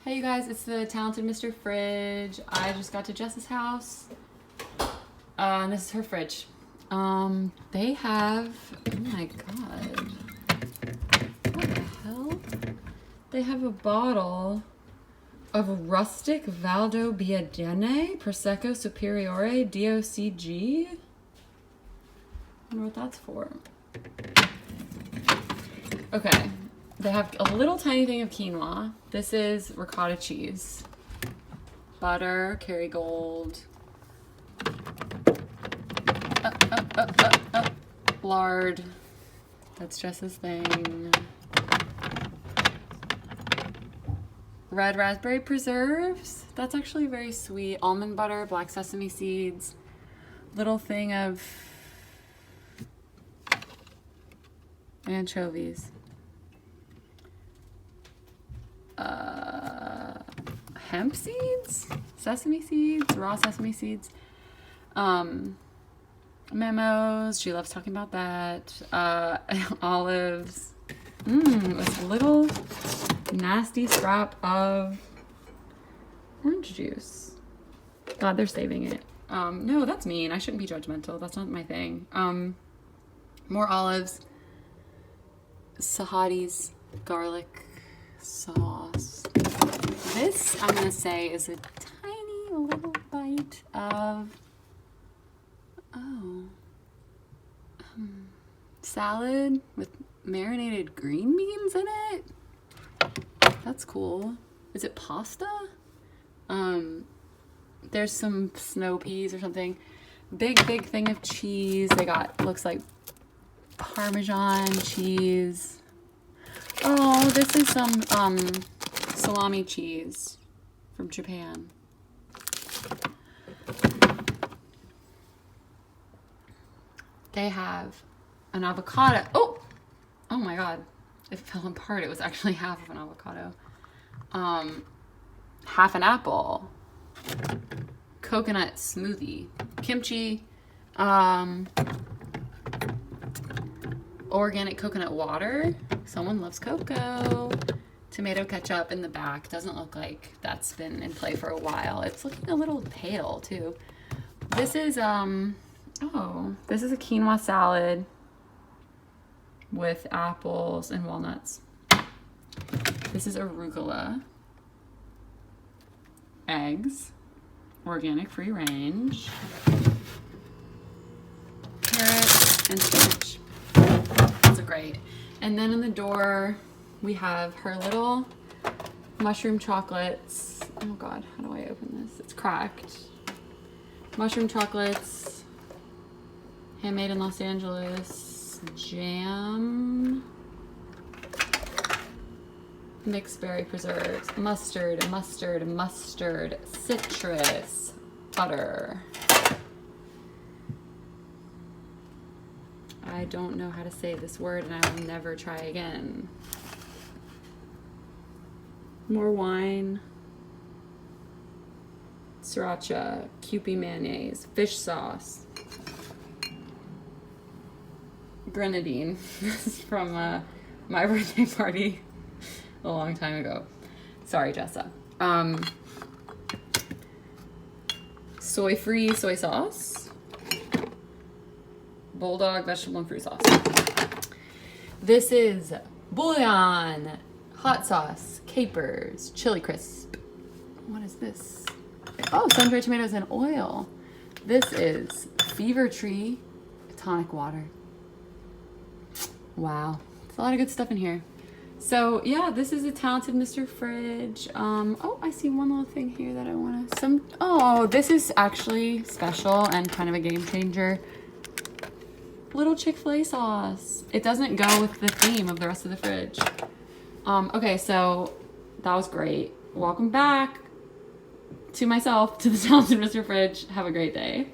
Hey you guys, it's the talented Mr. Fridge. I just got to Jess's house. And this is her fridge. They have, oh my god. What the hell? They have a bottle of Rustic Valdobbiadene Prosecco Superiore DOCG. I wonder what that's for. Okay. They have a little tiny thing of quinoa. This is ricotta cheese. Butter, Kerrygold. Lard. That's Jess's thing. Red raspberry preserves. That's actually very sweet. Almond butter, black sesame seeds. Little thing of anchovies. Hemp seeds, sesame seeds, raw sesame seeds, memos. She loves talking about that. Olives. This little nasty scrap of orange juice. God, they're saving it. No, that's mean. I shouldn't be judgmental. That's not my thing. More olives. Sahadi's garlic sauce. This, I'm going to say, is a tiny little bite of, salad with marinated green beans in it. That's cool. Is it pasta? There's some snow peas or something. Big thing of cheese. They got, looks like Parmesan cheese. Oh, this is some, salami cheese from Japan. They have an avocado. Oh my god, it fell apart. It was actually half of an avocado. Half an apple. Coconut smoothie. Kimchi. Organic coconut water. Someone loves cocoa. Tomato ketchup in the back. Doesn't look like that's been in play for a while. It's looking a little pale too. This is this is a quinoa salad with apples and walnuts. This is arugula. Eggs. Organic, free range. Carrot and spinach. Those are great. And then in the door we have her little mushroom chocolates. Oh god, how do I open this? It's cracked. Mushroom chocolates, handmade in Los Angeles, jam, mixed berry preserves, mustard, citrus, butter. I don't know how to say this word and I will never try again. More wine, sriracha, Kewpie mayonnaise, fish sauce, grenadine. This is from my birthday party a long time ago. Sorry, Jessa. Soy-free soy sauce, bulldog vegetable and fruit sauce. This is bouillon, hot sauce, capers, chili crisp. What is this? Oh, sun-dried tomatoes and oil. This is Fever Tree tonic water. Wow, there's a lot of good stuff in here. So yeah, this is a talented Mr. Fridge. Oh, I see one little thing here that I want to. Oh, this is actually special and kind of a game changer. Little Chick-fil-A sauce. It doesn't go with the theme of the rest of the fridge. Okay, so that was great. Welcome back to myself, to the talented Mr. Fridge. Have a great day.